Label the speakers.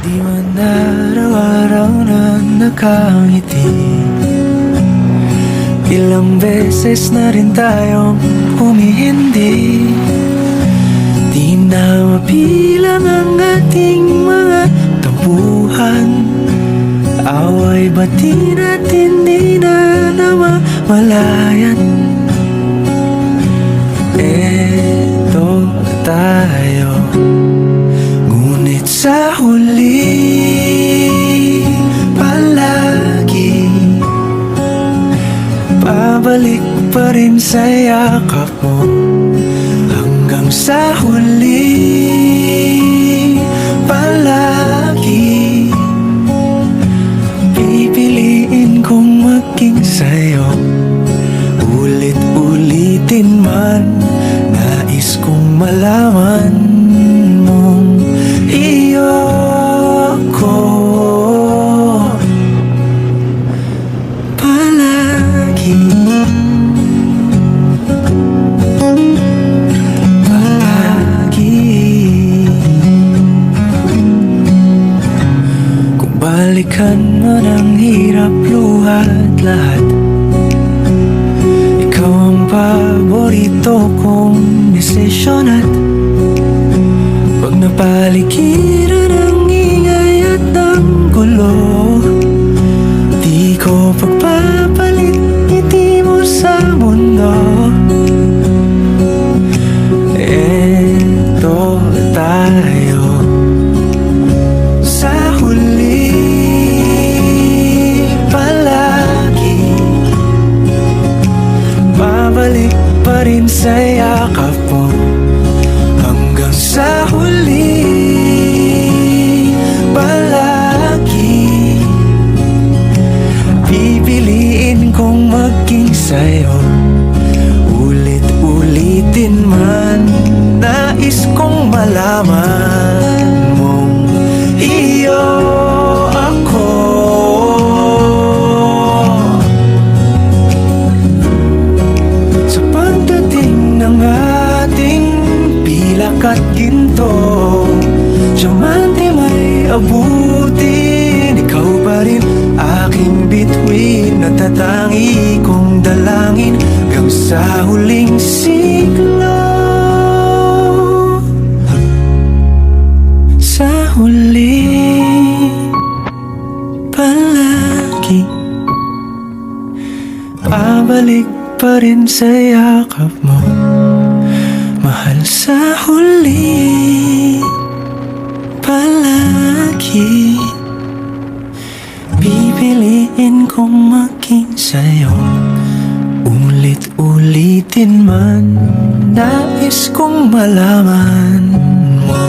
Speaker 1: Di man araw-araw na nakangiti. Ilang beses na rin tayong humihindi. Di na mapilang ang ating mga tampuhan. Away bati natin di na namamalayan. Eto tayo, ngunit sa huli palagi pabalik pa rin sa yakap mo. Hanggang sa huli palagi pipiliin kong maging sa'yo. Ulit-ulitin man, nais kong malaman mong iyo ko palagi. Kung balikan man ang hirap, luhat lahat, ikaw ang paborito kong desisyon. At pag napaligiran ang ingay at ang gulo, di ko pagpapalit ngiti mo sa mundo. Eto tayo sa huli palagi, babalik pa rin sa yakap mo. Hanggang sa huli palagi pipiliin kong maging sa'yo. Ulit-ulitin man, nais kong malaman mong iyo ako. Sa pagdating ng ating pilak at ginto, diamante may abutin, ikaw pa rin aking bituin. Natatangi kong dalangin hanggang sa huling siglo. Sa huli palagi pabalik pa rin sa yakap mo, mahal. Sa huli palagi pipiliin kong maging sa'yo. Ulit-ulitin man, nais kong malaman mo